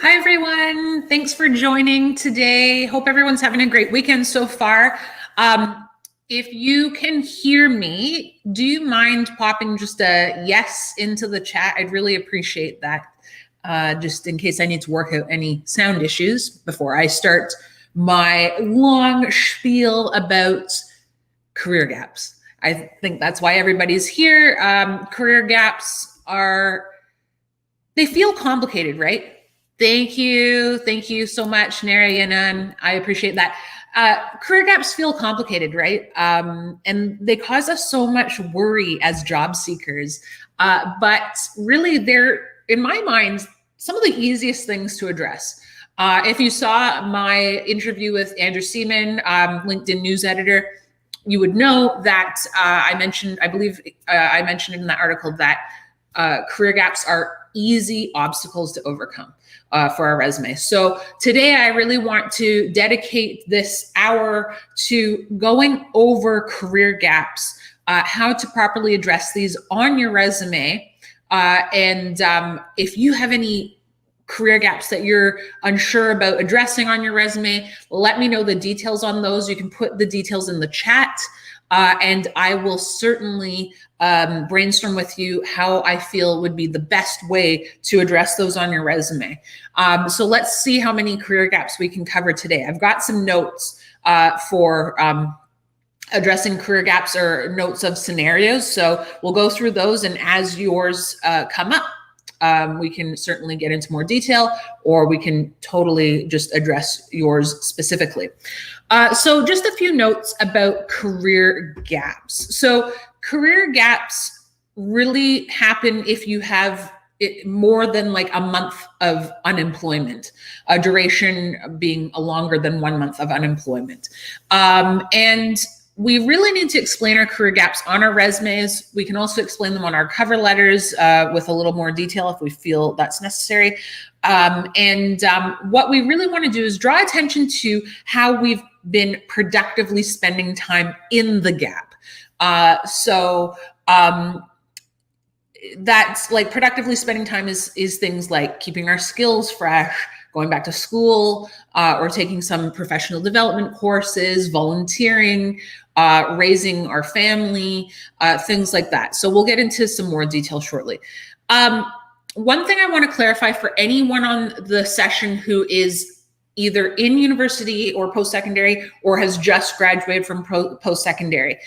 Hi, everyone. Thanks for joining today. Hope everyone's having a great weekend so far. If you can hear me, do you mind popping just a yes into the chat? I'd really appreciate that, just in case I need to work out any sound issues before I start my long spiel about career gaps. I think that's why everybody's here. Career gaps they feel complicated, right? Thank you. Thank you so much, Narayanan. I appreciate that. Career gaps feel complicated, right? And they cause us so much worry as job seekers. But really, they're, in my mind, some of the easiest things to address. If you saw my interview with Andrew Seaman, LinkedIn news editor, you would know that I mentioned in that article that career gaps are easy obstacles to overcome for our resume. So today I really want to dedicate this hour to going over career gaps, how to properly address these on your resume. And if you have any career gaps that you're unsure about addressing on your resume, let me know the details on those. You can put the details in the chat. And I will certainly brainstorm with you how I feel would be the best way to address those on your resume. So let's see how many career gaps we can cover today. I've got some notes for addressing career gaps, or notes of scenarios. So we'll go through those, and as yours come up, we can certainly get into more detail, or we can totally just address yours specifically. So just a few notes about career gaps. So career gaps really happen if you have more than like a month of unemployment, a duration being longer than 1 month of unemployment. And we really need to explain our career gaps on our resumes. We can also explain them on our cover letters with a little more detail if we feel that's necessary. What we really want to do is draw attention to how we've been productively spending time in the gap. That's like productively spending time is things like keeping our skills fresh, going back to school, or taking some professional development courses, volunteering, raising our family, things like that. So we'll get into some more detail shortly. One thing I want to clarify for anyone on the session who is either in university or post-secondary, or has just graduated from post-secondary.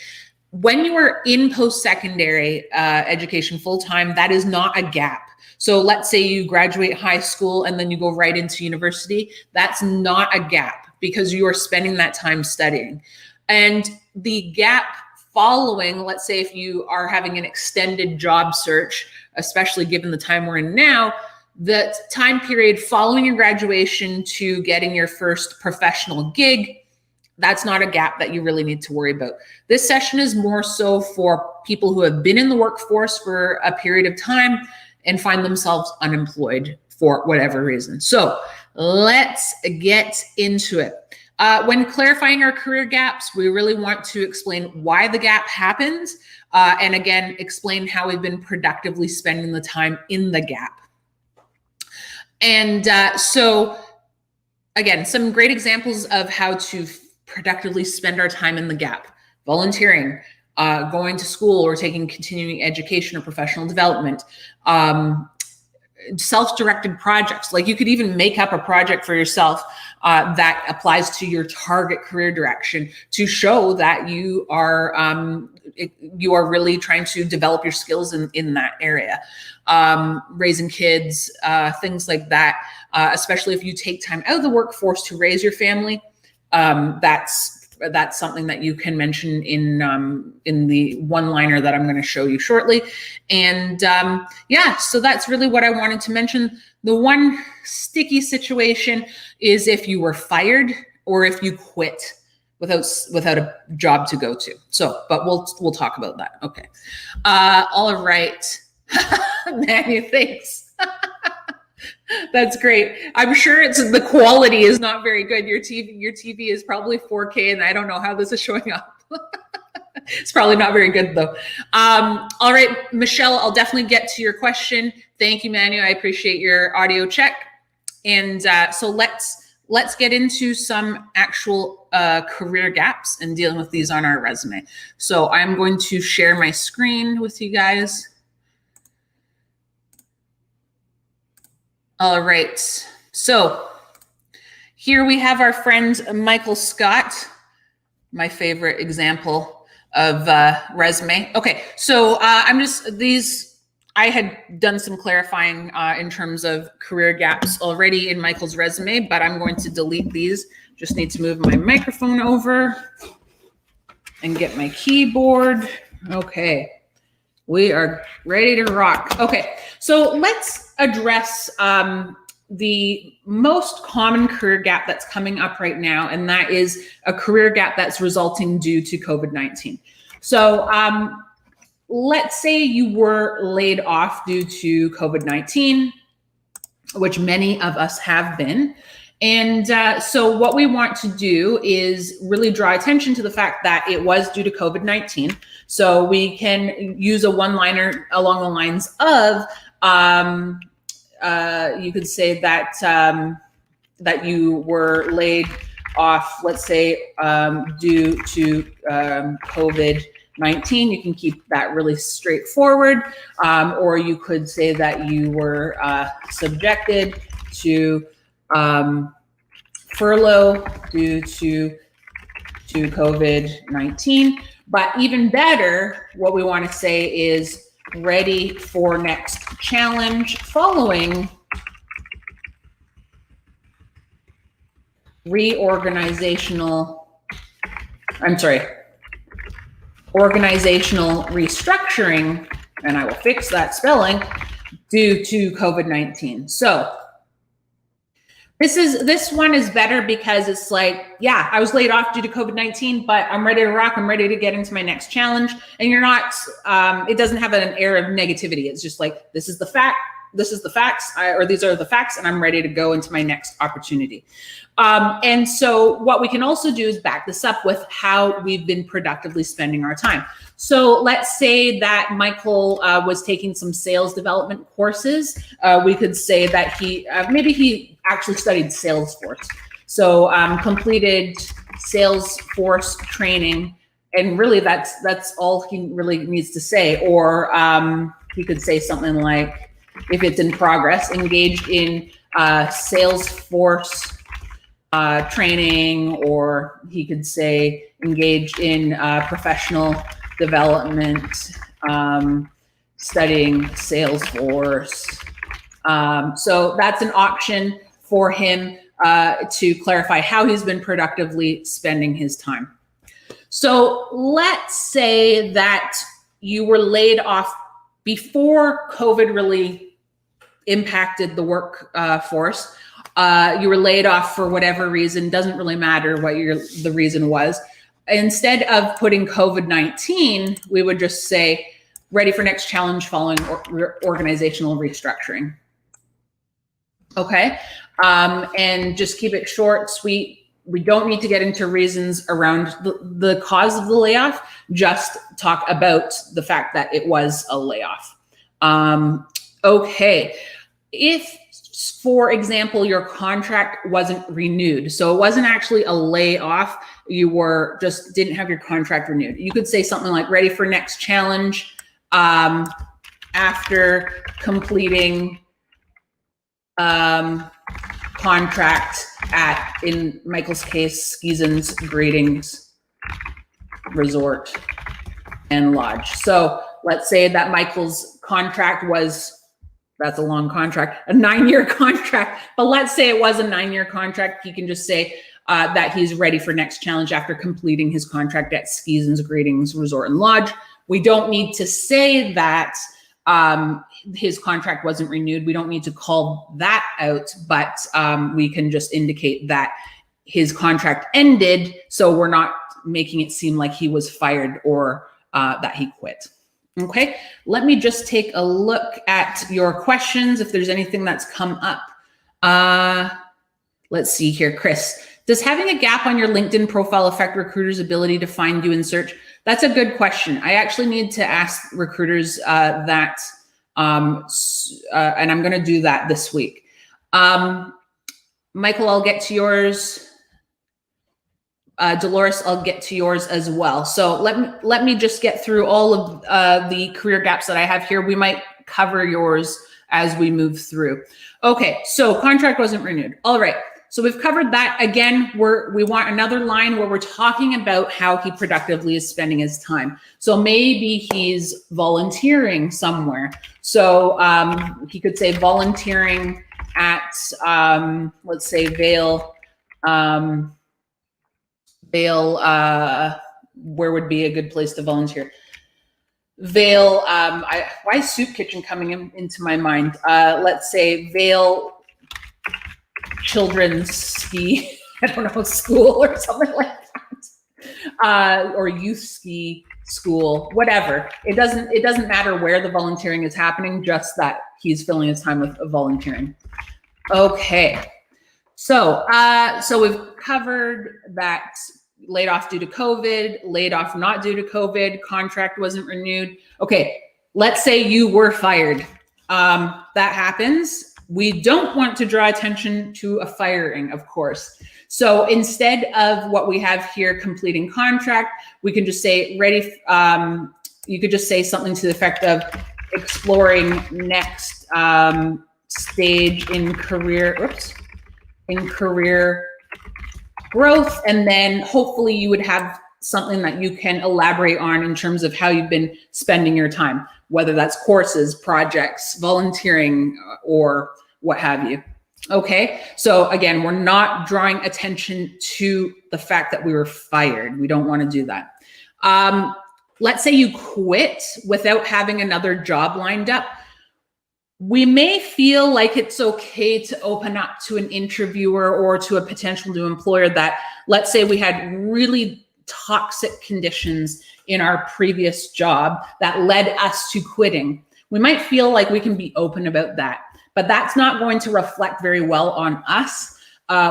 When you are in post-secondary education full-time, that is not a gap. So let's say you graduate high school and then you go right into university. That's not a gap because you are spending that time studying. And the gap following, let's say if you are having an extended job search, especially given the time we're in now, the time period following your graduation to getting your first professional gig, that's not a gap that you really need to worry about. This session is more so for people who have been in the workforce for a period of time and find themselves unemployed for whatever reason. So let's get into it. When clarifying our career gaps, we really want to explain why the gap happens, and again, explain how we've been productively spending the time in the gap. And so again, some great examples of how to productively spend our time in the gap: volunteering, going to school or taking continuing education or professional development, self-directed projects. Like you could even make up a project for yourself that applies to your target career direction to show that you are really trying to develop your skills in that area. Raising kids, things like that, especially if you take time out of the workforce to raise your family. That's something that you can mention in the one-liner that I'm going to show you shortly. And yeah, so that's really what I wanted to mention. The one sticky situation is if you were fired or if you quit without a job to go to. So, but we'll talk about that. Okay. All right. Manny, thanks. That's great. I'm sure the quality is not very good. Your TV is probably 4K, and I don't know how this is showing up. It's probably not very good though. All right, Michelle, I'll definitely get to your question. Thank you, Manu. I appreciate your audio check. And so let's get into some actual career gaps and dealing with these on our resume. So I'm going to share my screen with you guys. All right. So here we have our friend Michael Scott, my favorite example of resume. Okay, so I had done some clarifying in terms of career gaps already in Michael's resume, but I'm going to delete these. Just need to move my microphone over and get my keyboard. Okay, we are ready to rock. Okay, so let's address the most common career gap that's coming up right now, and that is a career gap that's resulting due to COVID-19. So let's say you were laid off due to COVID-19, which many of us have been. And so what we want to do is really draw attention to the fact that it was due to COVID-19. So we can use a one-liner along the lines of, you could say that that you were laid off, let's say, due to COVID-19. You can keep that really straightforward, or you could say that you were subjected to furlough due to COVID-19. But even better, what we want to say is ready for next challenge following organizational restructuring, and I will fix that spelling, due to COVID-19. So this one is better because it's like, yeah, I was laid off due to COVID-19, but I'm ready to rock. I'm ready to get into my next challenge. And you're not, it doesn't have an air of negativity. It's just like, this is the fact, this is the facts, or these are the facts, and I'm ready to go into my next opportunity. And so what we can also do is back this up with how we've been productively spending our time. So let's say that Michael was taking some sales development courses. We could say that maybe he actually studied Salesforce. So completed Salesforce training, and really that's all he really needs to say. Or he could say something like, if it's in progress, engaged in Salesforce training, or he could say engaged in professional development, studying Salesforce. So that's an option for him to clarify how he's been productively spending his time. So let's say that you were laid off before COVID really impacted the workforce. You were laid off for whatever reason, doesn't really matter what the reason was. Instead of putting COVID-19, we would just say, ready for next challenge following organizational restructuring. Okay, and just keep it short, sweet. We don't need to get into reasons around the cause of the layoff, just talk about the fact that it was a layoff. Okay, if, for example, your contract wasn't renewed, so it wasn't actually a layoff, you didn't have your contract renewed, you could say something like, ready for next challenge after completing contract at, in Michael's case, Skeezens Greetings Resort and Lodge. So let's say that Michael's contract was, that's a long contract, a 9-year contract, but let's say it was a 9-year contract. He can just say that he's ready for next challenge after completing his contract at Skeezens Greetings Resort and Lodge. We don't need to say that his contract wasn't renewed. We don't need to call that out, but we can just indicate that his contract ended, so we're not making it seem like he was fired or that he quit. Okay, let me just take a look at your questions if there's anything that's come up. Let's see here, Chris. Does having a gap on your LinkedIn profile affect recruiters' ability to find you in search? That's a good question. I actually need to ask recruiters that, and I'm going to do that this week. Michael, I'll get to yours. Dolores, I'll get to yours as well. So let me just get through all of the career gaps that I have here. We might cover yours as we move through. Okay, so contract wasn't renewed. All right, so we've covered that. Again, we want another line where we're talking about how he productively is spending his time. So maybe he's volunteering somewhere. So he could say volunteering at, let's say Vail, where would be a good place to volunteer? Vail, why is Soup Kitchen coming into my mind? Let's say Vail Children's Ski, I don't know, school or something like that. Or youth ski school, whatever. It doesn't matter where the volunteering is happening, just that he's filling his time with volunteering. Okay. So we've covered that laid off due to COVID, laid off not due to COVID, contract wasn't renewed. Okay, let's say you were fired. That happens. We don't want to draw attention to a firing, of course. So instead of what we have here, completing contract, we can just say ready. You could just say something to the effect of exploring next stage in career, in career growth, and then hopefully you would have something that you can elaborate on in terms of how you've been spending your time, whether that's courses, projects, volunteering, or what have you. Okay, so again, we're not drawing attention to the fact that we were fired. We don't want to do that. Let's say you quit without having another job lined up. We may feel like it's okay to open up to an interviewer or to a potential new employer that, let's say we had really toxic conditions in our previous job that led us to quitting. We might feel like we can be open about that, but that's not going to reflect very well on us.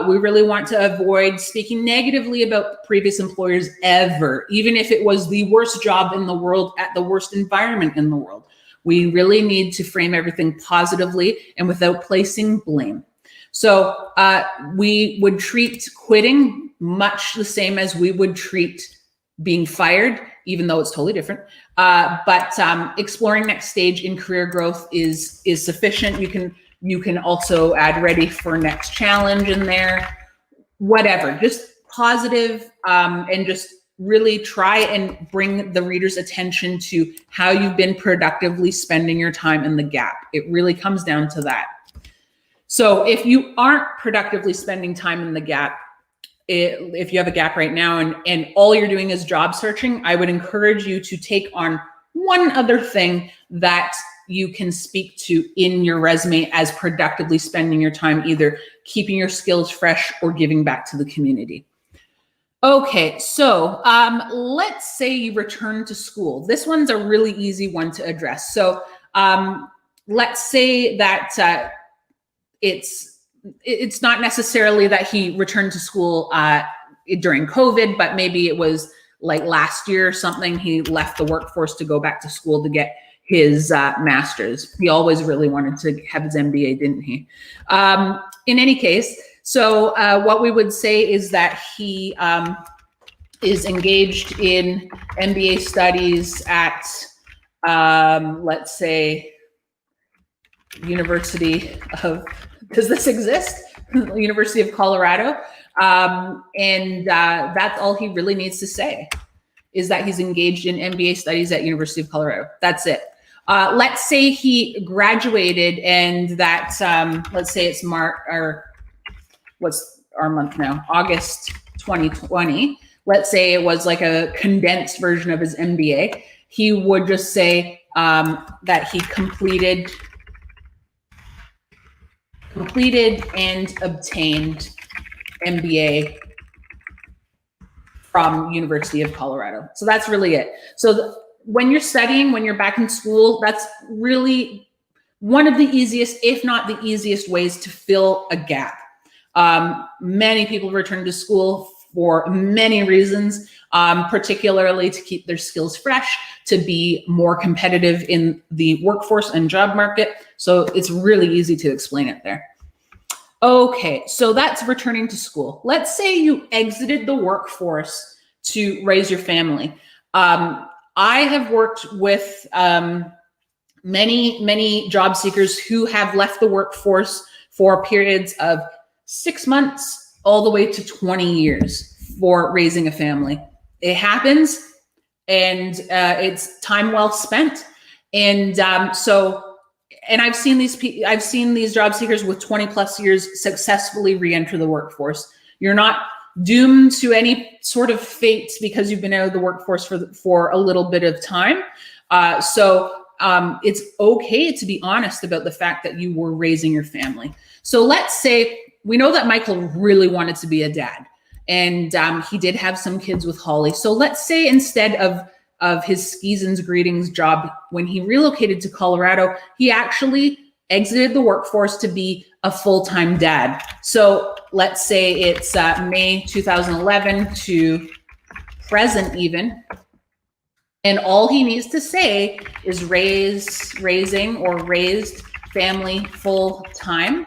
We really want to avoid speaking negatively about previous employers ever, even if it was the worst job in the world at the worst environment in the world. We really need to frame everything positively and without placing blame. So we would treat quitting much the same as we would treat being fired, even though it's totally different. But exploring next stage in career growth is sufficient. You can also add ready for next challenge in there, whatever, just positive, and just really try and bring the reader's attention to how you've been productively spending your time in the gap. It really comes down to that. So if you aren't productively spending time in the gap, if you have a gap right now and all you're doing is job searching, I would encourage you to take on one other thing that you can speak to in your resume as productively spending your time, either keeping your skills fresh or giving back to the community. Okay, so let's say you return to school. This one's a really easy one to address. So let's say that it's not necessarily that he returned to school during COVID, but maybe it was like last year or something. He left the workforce to go back to school to get his master's. He always really wanted to have his MBA, didn't he? In any case, so what we would say is that he is engaged in MBA studies at, let's say, University of, does this exist? University of Colorado. And that's all he really needs to say, is that he's engaged in MBA studies at University of Colorado. That's it. Let's say he graduated and that, let's say it's what's our month now? August 2020. Let's say it was like a condensed version of his MBA. He would just say that he completed and obtained MBA from University of Colorado. So that's really it. So when you're studying, when you're back in school, that's really one of the easiest, if not the easiest ways to fill a gap. Many people return to school for many reasons, particularly to keep their skills fresh, to be more competitive in the workforce and job market. So it's really easy to explain it there. Okay, so that's returning to school. Let's say you exited the workforce to raise your family. I have worked with many job seekers who have left the workforce for periods of 6 months all the way to 20 years for raising a family. It happens, and it's time well spent. And and I've seen these job seekers with 20 plus years successfully re-enter the workforce. You're not doomed to any sort of fate because you've been out of the workforce for a little bit of time. It's okay to be honest about the fact that you were raising your family. So let's say we know that Michael really wanted to be a dad, and he did have some kids with Holly. So let's say instead of his skis and greetings job, when he relocated to Colorado, he actually exited the workforce to be a full-time dad. So let's say it's May 2011 to present even. And all he needs to say is raising or raised family full-time.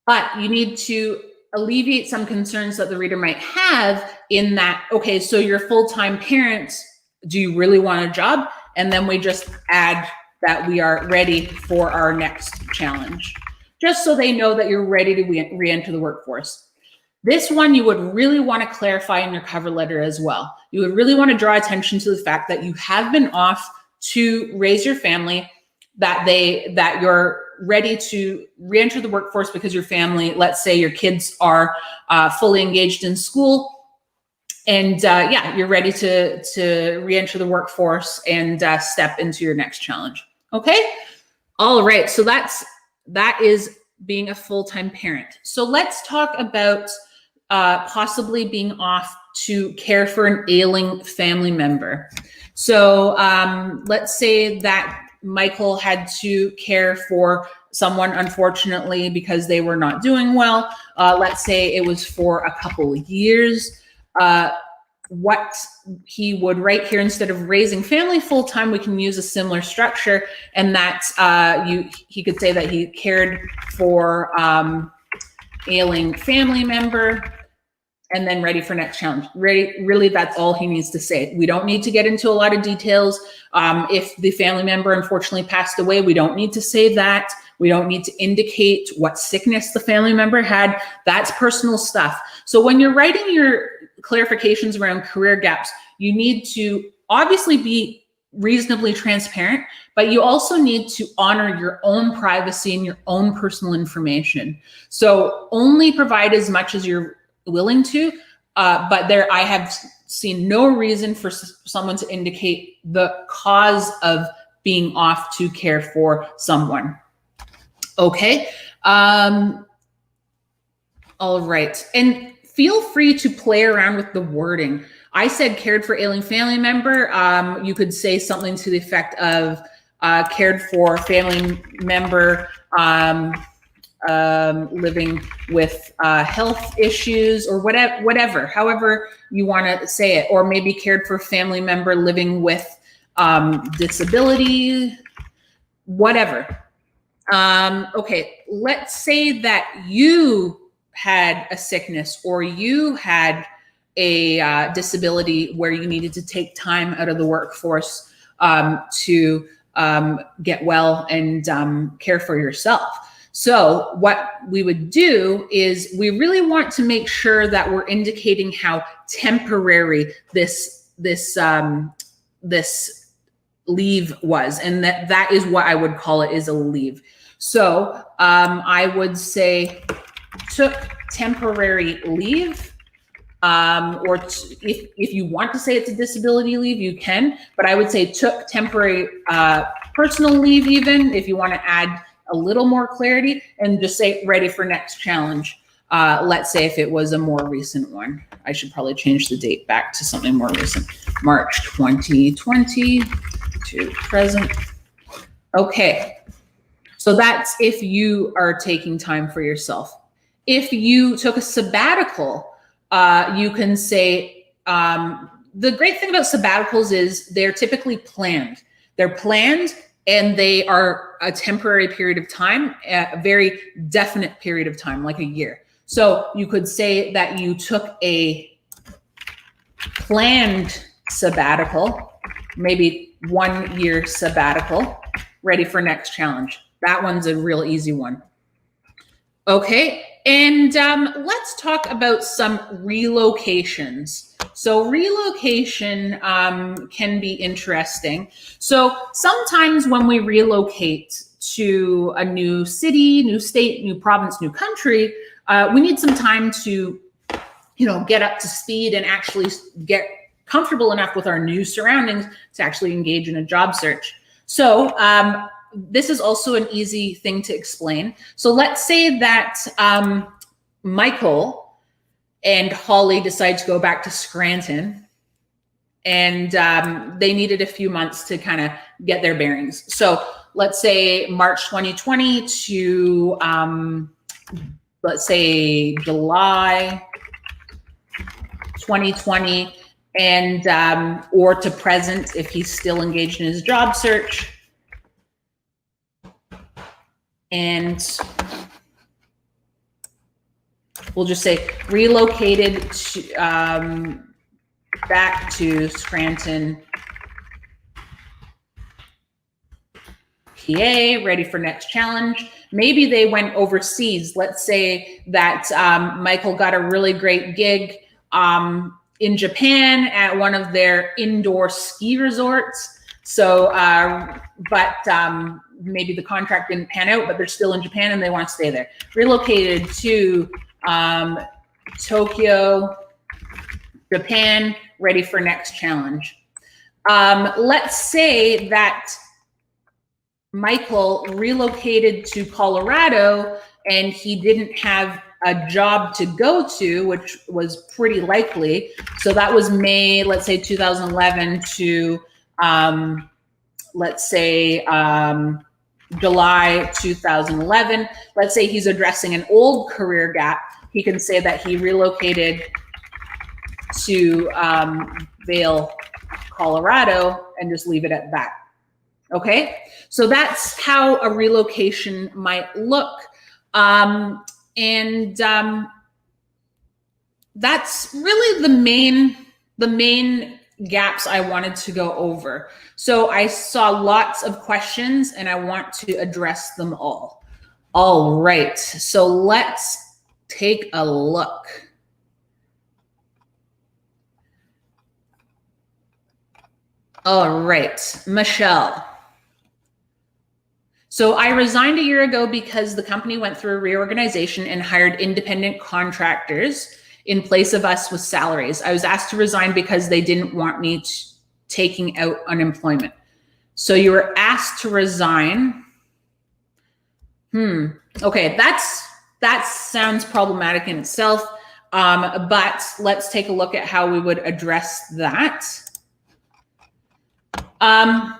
But you need to alleviate some concerns that the reader might have in that, okay, so you're full-time parents, do you really want a job? And then we just add that we are ready for our next challenge, just so they know that you're ready to re-enter the workforce. This one you would really want to clarify in your cover letter as well. You would really want to draw attention to the fact that you have been off to raise your family, that you're ready to re-enter the workforce because your family, let's say your kids are fully engaged in school, and you're ready to re-enter the workforce and step into your next challenge. Okay, all right. So that is being a full-time parent. So let's talk about possibly being off to care for an ailing family member. So let's say that Michael had to care for someone, unfortunately, because they were not doing well. Let's say it was for a couple of years. What he would write here, instead of raising family full-time, we can use a similar structure, and that he could say that he cared for ailing family member, and then ready for next challenge. Really, that's all he needs to say. We don't need to get into a lot of details. If the family member unfortunately passed away, we don't need to say that. We don't need to indicate what sickness the family member had. That's personal stuff. So when you're writing your clarifications around career gaps, you need to obviously be reasonably transparent, but you also need to honor your own privacy and your own personal information. So only provide as much as you're willing to, but I have seen no reason for someone to indicate the cause of being off to care for someone. Okay. All right. And feel free to play around with the wording. I said cared for ailing family member. You could say something to the effect of cared for family member living with health issues, or whatever, however you want to say it, or maybe cared for family member living with disability, whatever. Okay, let's say that you had a sickness or you had a disability where you needed to take time out of the workforce to get well and care for yourself. So what we would do is we really want to make sure that we're indicating how temporary this leave was, and that is what I would call it, is a leave. So I would say took temporary leave, or if you want to say it's a disability leave, you can, but I would say took temporary personal leave, even if you want to add a little more clarity, and just say ready for next challenge. Let's say if it was a more recent one, I should probably change the date back to something more recent, March 2020 to present. Okay, so that's if you are taking time for yourself. If you took a sabbatical, you can say, the great thing about sabbaticals is they're typically planned. They're planned, and they are a temporary period of time, a very definite period of time, like a year. So you could say that you took a planned sabbatical, maybe 1 year sabbatical, ready for next challenge. That one's a real easy one. Okay, and let's talk about some relocations. So relocation can be interesting. So sometimes when we relocate to a new city, new state, new province, new country, we need some time to, get up to speed and actually get comfortable enough with our new surroundings to actually engage in a job search. So this is also an easy thing to explain. So let's say that Michael and Holly decide to go back to Scranton, and they needed a few months to kind of get their bearings. So let's say March 2020 to, let's say July 2020, and or to present if he's still engaged in his job search. And we'll just say relocated to, back to Scranton, PA, ready for next challenge. Maybe they went overseas. Let's say that Michael got a really great gig in Japan at one of their indoor ski resorts. So, but maybe the contract didn't pan out, but they're still in Japan and they want to stay there. Relocated to Tokyo, Japan, ready for next challenge. Let's say that Michael relocated to Colorado and he didn't have a job to go to, which was pretty likely. So that was May, let's say 2011 to, let's say July 2011. Let's say he's addressing an old career gap. He can say that he relocated to Vail, Colorado, and just leave it at that. Okay, so that's how a relocation might look. And that's really the main gaps I wanted to go over. So I saw lots of questions and I want to address them all. All right, so let's take a look. All right, Michelle. So I resigned a year ago because the company went through a reorganization and hired independent contractors in place of us with salaries. I was asked to resign because they didn't want me taking out unemployment. So you were asked to resign. Okay, that sounds problematic in itself, but let's take a look at how we would address that.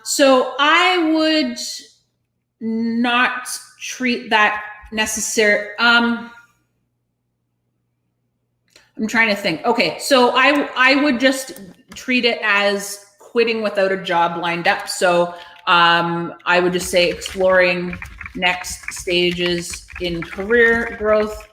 So I would not treat that necessary. I'm trying to think. Okay, so I would just treat it as quitting without a job lined up. So I would just say exploring next stages in career growth,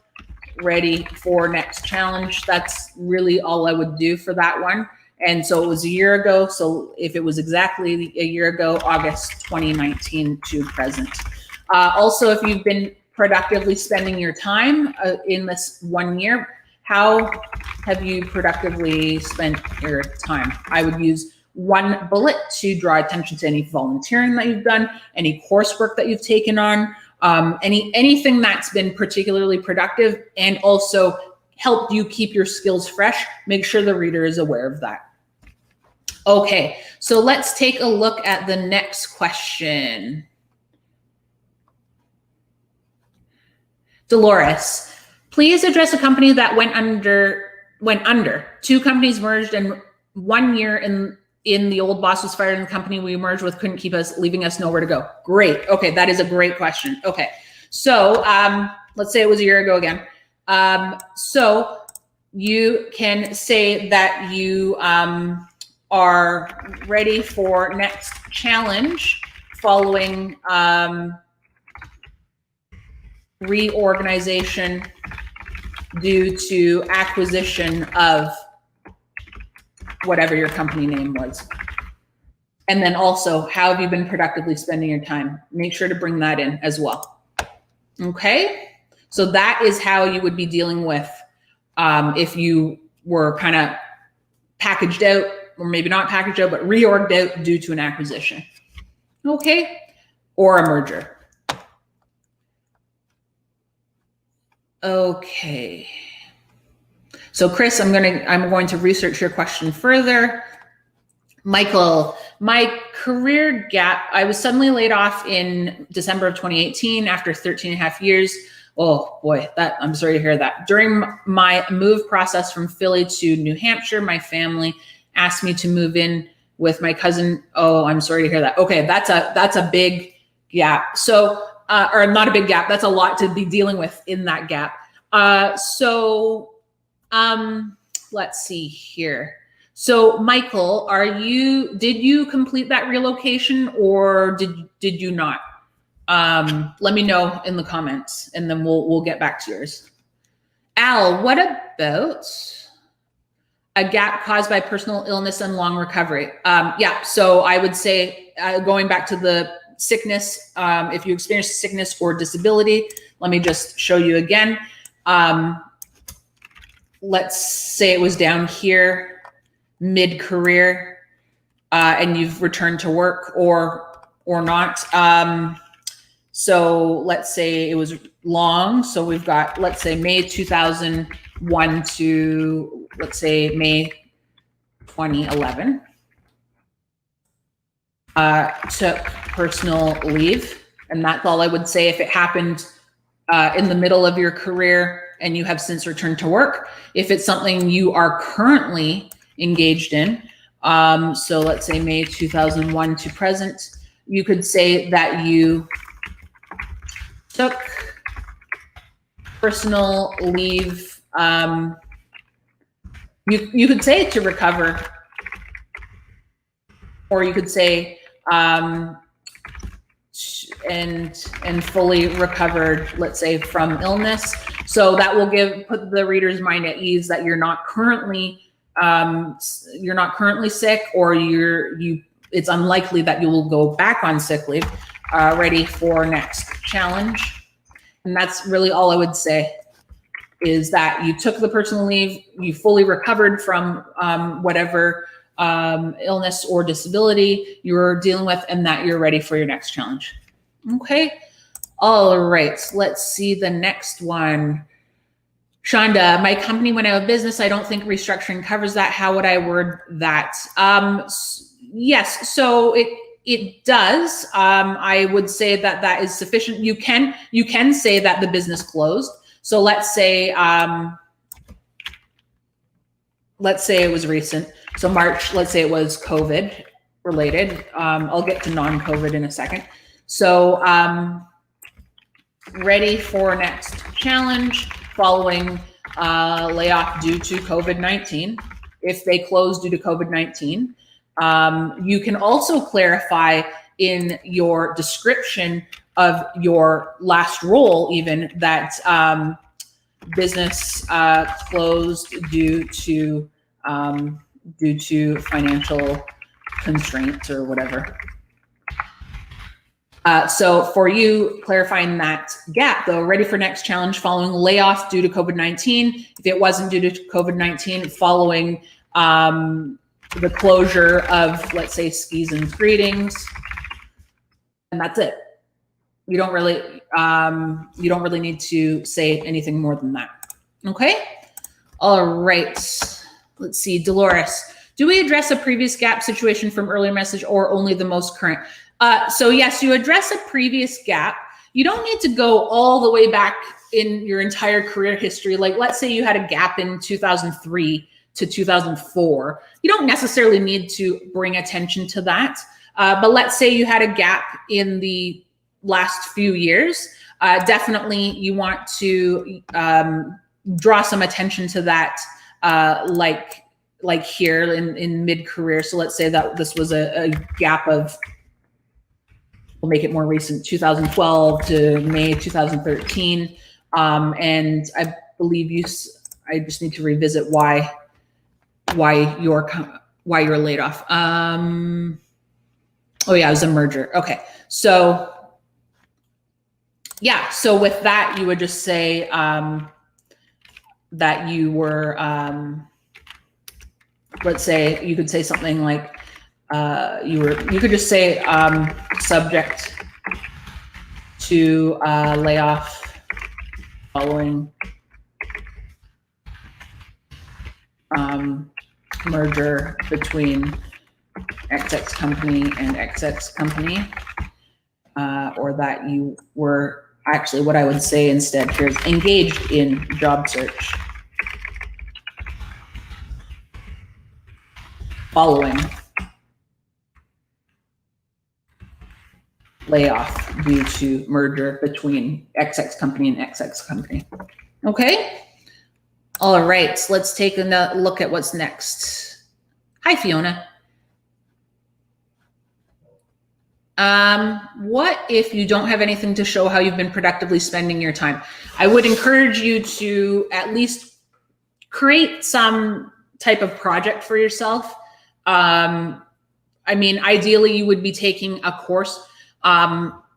ready for next challenge. That's really all I would do for that one. And so it was a year ago. So if it was exactly a year ago, August 2019 to present. Also, if you've been productively spending your time in this 1 year, how have you productively spent your time? I would use one bullet to draw attention to any volunteering that you've done, any coursework that you've taken on, anything that's been particularly productive and also helped you keep your skills fresh. Make sure the reader is aware of that. Okay, so let's take a look at the next question. Dolores, please address a company that went under. Two companies merged and 1 year in the old boss was fired and the company we merged with couldn't keep us, leaving us nowhere to go. Great. Okay, that is a great question. Okay, so let's say it was a year ago again. So you can say that you are ready for next challenge following reorganization due to acquisition of whatever your company name was. And then also, how have you been productively spending your time? Make sure to bring that in as well. Okay, so that is how you would be dealing with if you were kind of packaged out, or maybe not packaged out, but reorged out due to an acquisition. Okay, or a merger. Okay. So Chris, I'm going to research your question further. Michael, my career gap, I was suddenly laid off in December of 2018 after 13 and a half years. Oh boy, I'm sorry to hear that. During my move process from Philly to New Hampshire, my family asked me to move in with my cousin. Oh, I'm sorry to hear that. Okay, that's a big gap. So, or not a big gap, that's a lot to be dealing with in that gap. Let's see here. So Michael, did you complete that relocation or did you not? Let me know in the comments and then we'll get back to yours. Al, what about a gap caused by personal illness and long recovery? Yeah, so I would say going back to the sickness, if you experience sickness or disability, let me just show you again. Let's say it was down here, mid-career, and you've returned to work or not. So let's say it was long. So we've got, let's say May 2001 to, let's say May 2011. Took personal leave. And that's all I would say if it happened in the middle of your career and you have since returned to work. If it's something you are currently engaged in, so let's say May 2001 to present, you could say that you took personal leave. You could say to recover, or you could say and fully recovered, let's say, from illness. So that will put the reader's mind at ease that you're not currently sick, or it's unlikely that you will go back on sick leave, ready for next challenge. And that's really all I would say, is that you took the personal leave, you fully recovered from whatever illness or disability you're dealing with, and that you're ready for your next challenge. Okay. All right. Let's see the next one. Shonda, my company went out of business. I don't think restructuring covers that. How would I word that? Yes. So it does. I would say that is sufficient. You can say that the business closed. So let's say it was recent. So March, let's say it was COVID related. I'll get to non-COVID in a second. So ready for next challenge following layoff due to COVID-19. If they close due to COVID-19, you can also clarify in your description of your last role, even that business closed due to financial constraints or whatever. So for you, clarifying that gap though, ready for next challenge following layoff due to COVID-19. If it wasn't due to COVID-19, following the closure of, let's say, skis and greetings, and that's it. You don't really need to say anything more than that. Okay. All right. Let's see, Dolores. Do we address a previous gap situation from earlier message or only the most current? So yes, you address a previous gap. You don't need to go all the way back in your entire career history. Like let's say you had a gap in 2003 to 2004. You don't necessarily need to bring attention to that. But let's say you had a gap in the last few years. Definitely you want to draw some attention to that, like here in mid-career. So let's say that this was a gap of we'll make it more recent, 2012 to May 2013. And I believe I just need to revisit why you're laid off. Oh yeah, it was a merger. Okay. So yeah, so with that, you would just say that you were, let's say you could say something like, you could just say subject to layoff following merger between XX company and XX company, or that you were actually, what I would say instead here is engaged in job search following layoff due to merger between XX company and XX company. Okay. All right. Let's take a look at what's next. Hi, Fiona. What if you don't have anything to show how you've been productively spending your time? I would encourage you to at least create some type of project for yourself. I mean, ideally you would be taking a course.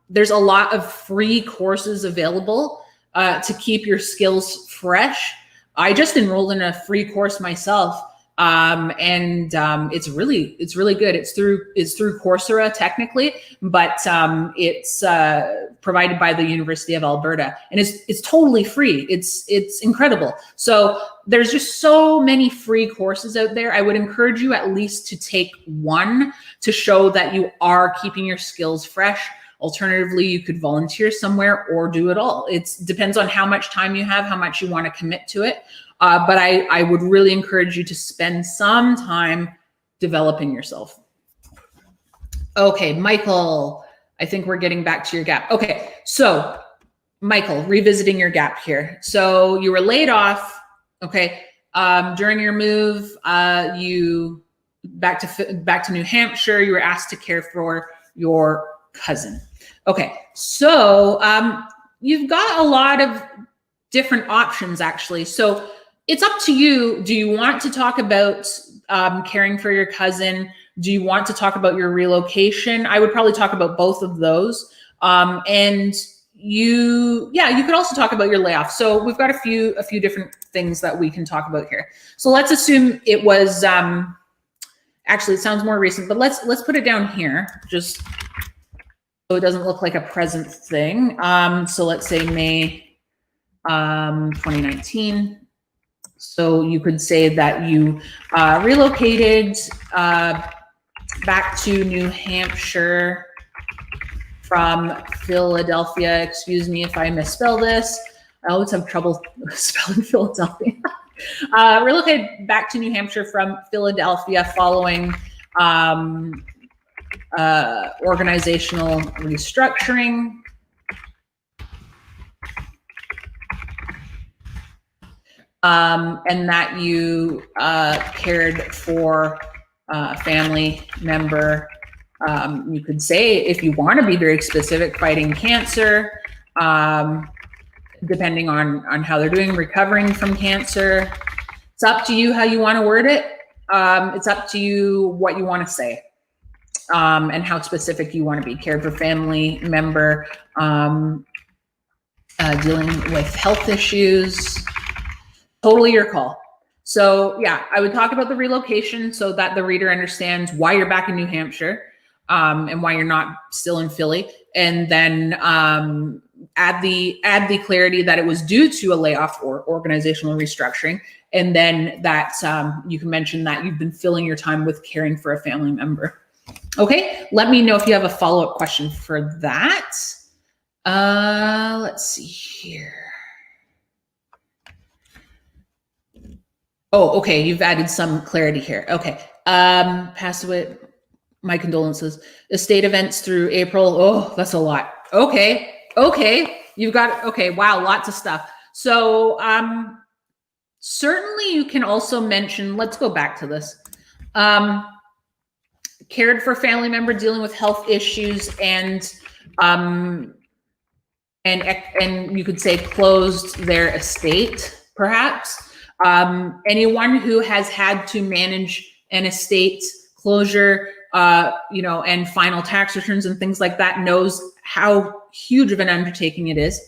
There's a lot of free courses available to keep your skills fresh. I just enrolled in a free course myself. It's really good. It's through Coursera technically, but it's provided by the University of Alberta, and it's totally free. It's incredible. So there's just so many free courses out there. I would encourage you at least to take one to show that you are keeping your skills fresh. Alternatively, you could volunteer somewhere or do it all. It depends on how much time you have, how much you want to commit to it. But I would really encourage you to spend some time developing yourself. Okay, Michael, I think we're getting back to your gap. Okay, so Michael, revisiting your gap here. So you were laid off, okay, during your move, you back to New Hampshire, you were asked to care for your cousin. Okay, so you've got a lot of different options actually. So it's up to you. Do you want to talk about caring for your cousin? Do you want to talk about your relocation? I would probably talk about both of those. And you could also talk about your layoff. So we've got a few different things that we can talk about here. So let's assume it was, actually it sounds more recent, but let's put it down here just so it doesn't look like a present thing. So let's say May 2019. So you could say that you relocated back to New Hampshire from Philadelphia. Excuse me if I misspell this. I always have trouble spelling Philadelphia. Relocated back to New Hampshire from Philadelphia following organizational restructuring. And that you cared for a family member. You could say, if you want to be very specific, fighting cancer, depending on how they're doing, recovering from cancer. It's up to you how you want to word it. It's up to you what you want to say, and how specific you want to be. Cared for family member, dealing with health issues. Totally your call. So yeah, I would talk about the relocation so that the reader understands why you're back in New Hampshire, and why you're not still in Philly. And then add the clarity that it was due to a layoff or organizational restructuring. And then that you can mention that you've been filling your time with caring for a family member. Okay, let me know if you have a follow-up question for that. Let's see here. Oh, okay. You've added some clarity here. Okay. Passed away. My condolences. Estate events through April. Oh, that's a lot. Okay. Okay. You've got, okay. Wow. Lots of stuff. So, certainly you can also mention, let's go back to this. Cared for family member dealing with health issues and And you could say closed their estate, perhaps. Anyone who has had to manage an estate closure, and final tax returns and things like that knows how huge of an undertaking it is.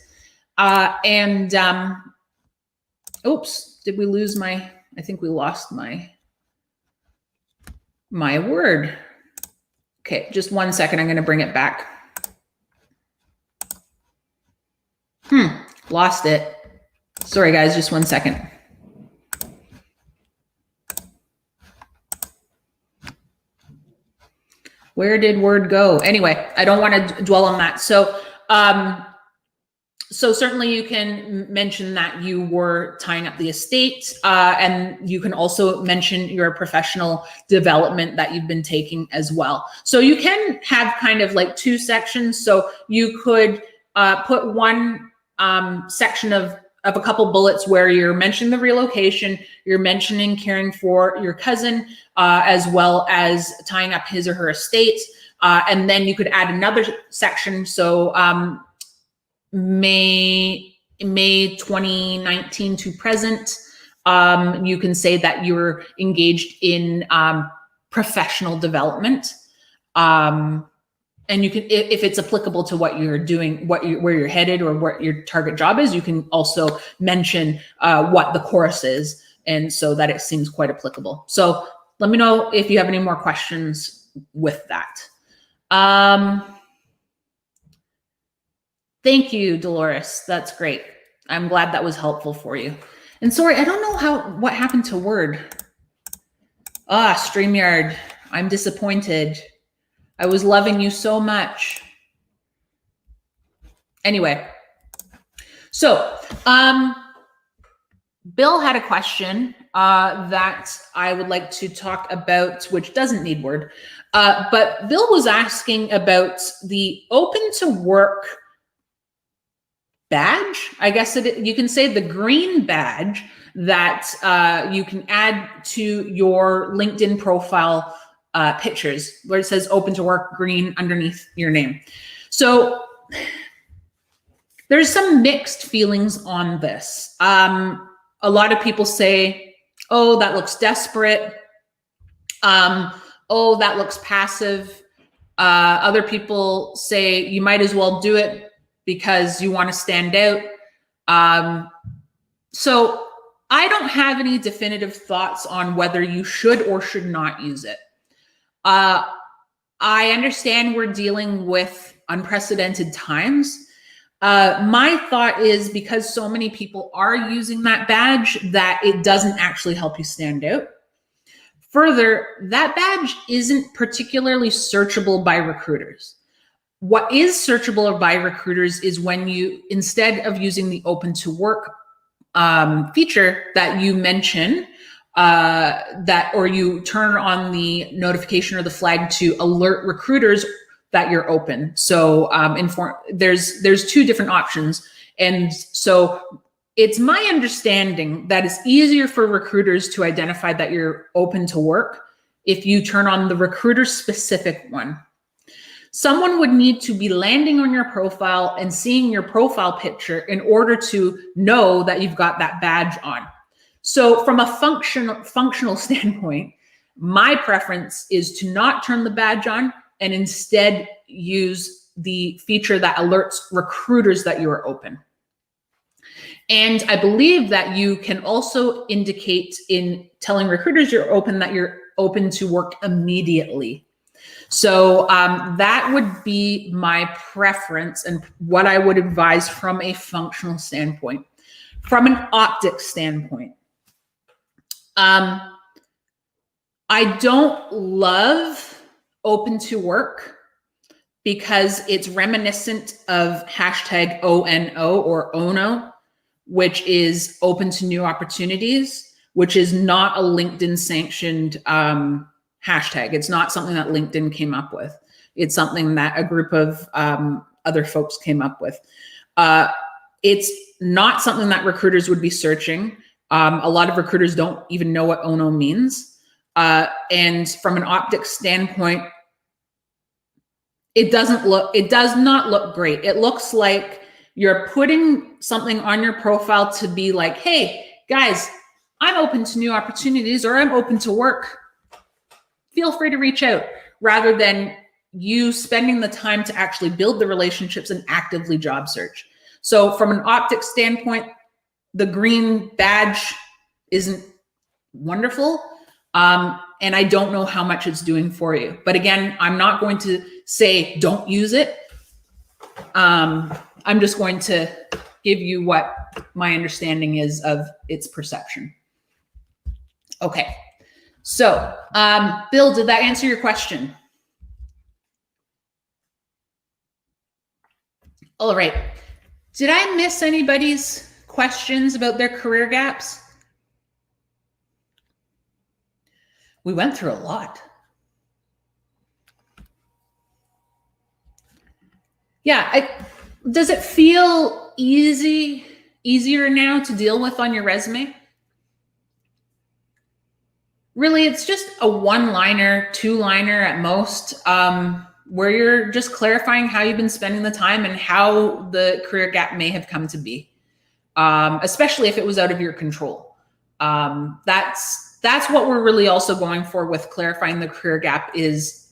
Oops, did we lose I think we lost my word. Okay, just 1 second. I'm going to bring it back. Lost it. Sorry, guys, just 1 second. Where did word go? Anyway, I don't want to dwell on that. So certainly you can mention that you were tying up the estate, and you can also mention your professional development that you've been taking as well. So you can have kind of like two sections. So you could put one section of a couple bullets where you're mentioning the relocation, you're mentioning caring for your cousin, as well as tying up his or her estate. And then you could add another section. So May 2019 to present, you can say that you're engaged in professional development. And you can, if it's applicable to what you're doing, where you're headed or what your target job is, you can also mention what the course is, and so that it seems quite applicable. So let me know if you have any more questions with that. Thank you, Dolores. That's great. I'm glad that was helpful for you. And sorry, I don't know what happened to Word. StreamYard, I'm disappointed. I was loving you so much. Anyway, so Bill had a question that I would like to talk about, which doesn't need Word. But Bill was asking about the open to work badge. I guess you can say the green badge that you can add to your LinkedIn profile pictures, where it says open to work green underneath your name. So there's some mixed feelings on this. A lot of people say, oh, that looks desperate. Oh, that looks passive. Other people say you might as well do it because you want to stand out. So I don't have any definitive thoughts on whether you should or should not use it. I understand we're dealing with unprecedented times. My thought is because so many people are using that badge that it doesn't actually help you stand out. Further, that badge isn't particularly searchable by recruiters. What is searchable by recruiters is when you, instead of using the open to work feature that you mention, or you turn on the notification or the flag to alert recruiters that you're open. So there's two different options. And so it's my understanding that it's easier for recruiters to identify that you're open to work if you turn on the recruiter specific one. Someone would need to be landing on your profile and seeing your profile picture in order to know that you've got that badge on. So from a functional standpoint, my preference is to not turn the badge on and instead use the feature that alerts recruiters that you are open. And I believe that you can also indicate in telling recruiters you're open that you're open to work immediately. So that would be my preference and what I would advise from a functional standpoint. From an optics standpoint, I don't love open to work because it's reminiscent of hashtag ONO or ONO, which is open to new opportunities, which is not a LinkedIn sanctioned hashtag. It's not something that LinkedIn came up with. It's something that a group of other folks came up with. It's not something that recruiters would be searching. A lot of recruiters don't even know what ONO means. And from an optics standpoint, it does not look great. It looks like you're putting something on your profile to be like, hey, guys, I'm open to new opportunities, or I'm open to work. Feel free to reach out, rather than you spending the time to actually build the relationships and actively job search. So from an optics standpoint, the green badge isn't wonderful. And I don't know how much it's doing for you. But again, I'm not going to say don't use it. I'm just going to give you what my understanding is of its perception. Okay. So, Bill, did that answer your question? All right. Did I miss anybody's questions about their career gaps? We went through a lot. Yeah. Does it feel easier now to deal with on your resume? Really, it's just a one-liner, two-liner at most, where you're just clarifying how you've been spending the time and how the career gap may have come to be, especially if it was out of your control. That's what we're really also going for with clarifying the career gap, is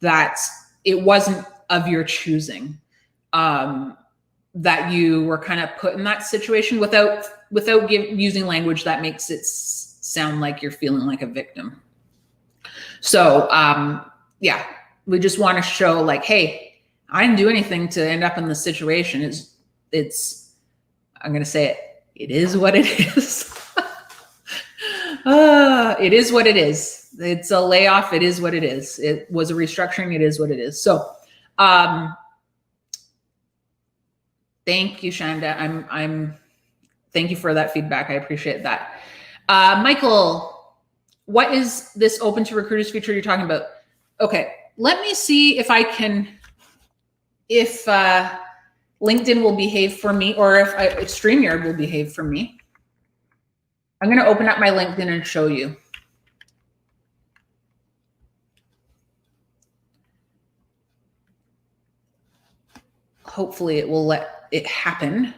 that it wasn't of your choosing, that you were kind of put in that situation without using language that makes it sound like you're feeling like a victim. So yeah, we just want to show like, hey, I didn't do anything to end up in this situation. It's I'm going to say it. It is what it is. It is what it is. It's a layoff. It is what it is. It was a restructuring. It is what it is. So, thank you, Shanda. Thank you for that feedback. I appreciate that. Michael, what is this open to recruiters feature you're talking about? Okay, let me see if LinkedIn will behave for me, or if StreamYard will behave for me. I'm going to open up my LinkedIn and show you. Hopefully it will let it happen.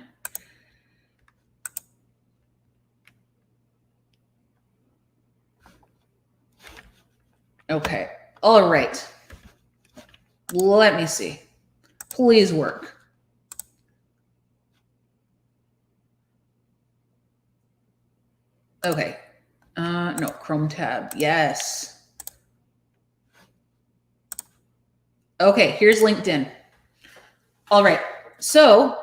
Okay. All right. Let me see. Please work. Okay. No, Chrome tab. Yes. Okay, here's LinkedIn. All right. So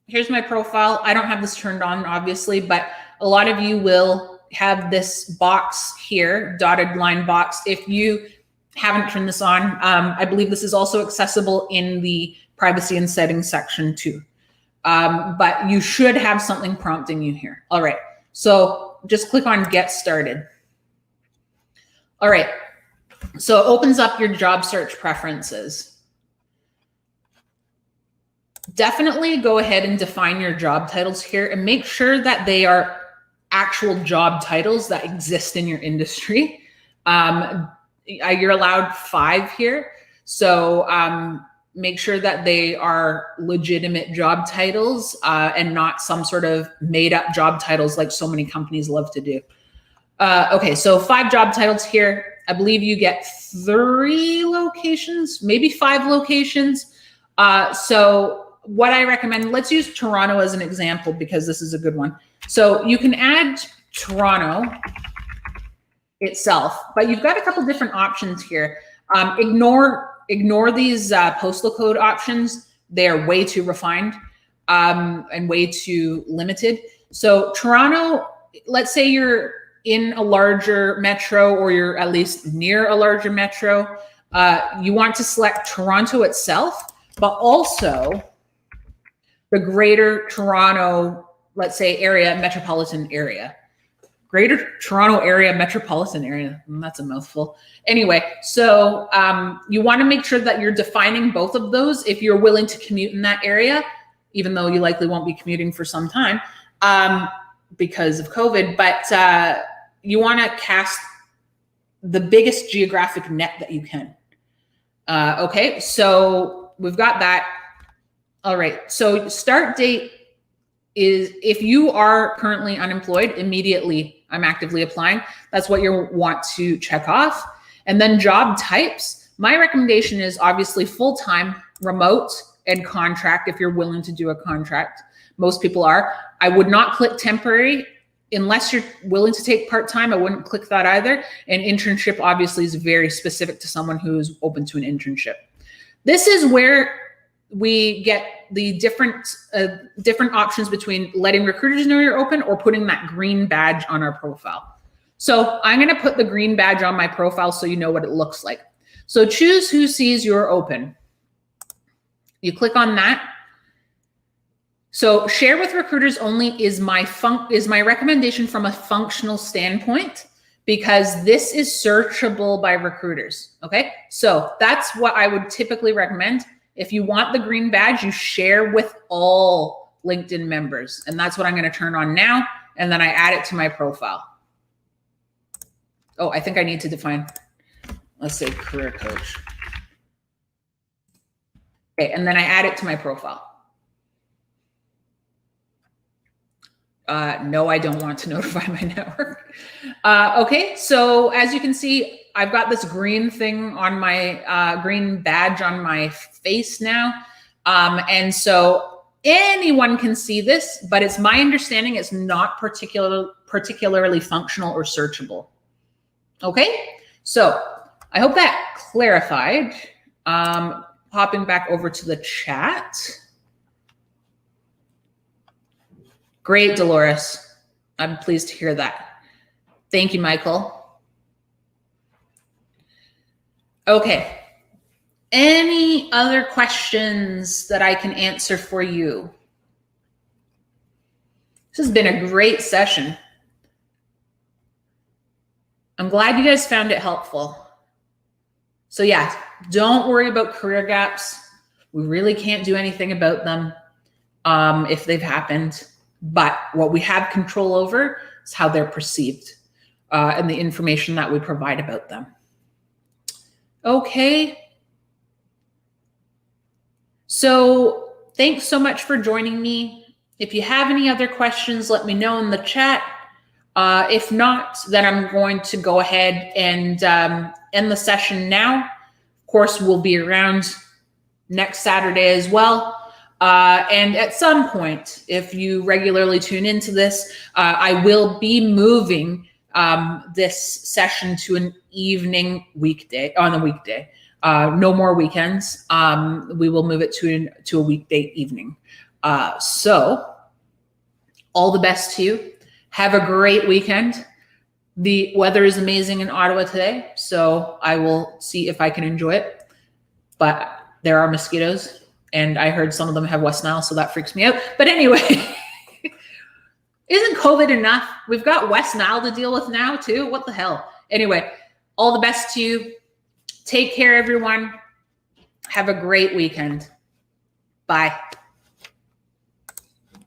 here's my profile. I don't have this turned on, obviously, but a lot of you will have this box here, dotted line box. If you haven't turned this on, I believe this is also accessible in the privacy and settings section too. But you should have something prompting you here. All right. So just click on Get Started. All right. So it opens up your job search preferences. Definitely go ahead and define your job titles here and make sure that they are actual job titles that exist in your industry. You're allowed 5 here. So make sure that they are legitimate job titles and not some sort of made up job titles like so many companies love to do. Okay, so 5 job titles here. I believe you get 3 locations, maybe 5 locations. So what I recommend, let's use Toronto as an example because this is a good one. So you can add Toronto itself, but you've got a couple different options here. Ignore these postal code options. They are way too refined and way too limited. So Toronto, let's say you're in a larger metro or you're at least near a larger metro. You want to select Toronto itself, but also the Greater Toronto, let's say area, metropolitan area. Greater Toronto area, metropolitan area. That's a mouthful. Anyway, so you want to make sure that you're defining both of those if you're willing to commute in that area, even though you likely won't be commuting for some time because of COVID. But you want to cast the biggest geographic net that you can. Okay, so we've got that. All right, so start date is, if you are currently unemployed, immediately I'm actively applying. That's what you want to check off. And then job types. My recommendation is obviously full-time, remote, and contract if you're willing to do a contract. Most people are. I would not click temporary unless you're willing to take part-time. I wouldn't click that either. And internship obviously is very specific to someone who is open to an internship. This is where we get the different options between letting recruiters know you're open or putting that green badge on our profile. So I'm going to put the green badge on my profile so you know what it looks like. So choose who sees you're open. You click on that. So share with recruiters only is my recommendation from a functional standpoint, because this is searchable by recruiters. Okay, so that's what I would typically recommend. If you want the green badge, you share with all LinkedIn members. And that's what I'm going to turn on now. And then I add it to my profile. Oh, I think I need to define, let's say career coach. Okay, and then I add it to my profile. No, I don't want to notify my network. Okay, so as you can see, I've got this green thing on my green badge on my face now. And so anyone can see this, but it's my understanding it's not particularly functional or searchable. Okay, so I hope that clarified. Hopping back over to the chat. Great, Dolores. I'm pleased to hear that. Thank you, Michael. Okay. Any other questions that I can answer for you? This has been a great session. I'm glad you guys found it helpful. So yeah, don't worry about career gaps. We really can't do anything about them if they've happened. But what we have control over is how they're perceived and the information that we provide about them. Okay. So thanks so much for joining me. If you have any other questions, let me know in the chat. If not, then I'm going to go ahead and end the session now. Of course, we'll be around next Saturday as well. And at some point, if you regularly tune into this, I will be moving this session to an evening weekday, on a weekday. No more weekends. We will move it to a weekday evening. So all the best to you. Have a great weekend. The weather is amazing in Ottawa today, so I will see if I can enjoy it. But there are mosquitoes, and I heard some of them have West Nile, so that freaks me out. But anyway, isn't COVID enough? We've got West Nile to deal with now too. What the hell? Anyway, all the best to you. Take care, everyone. Have a great weekend. Bye.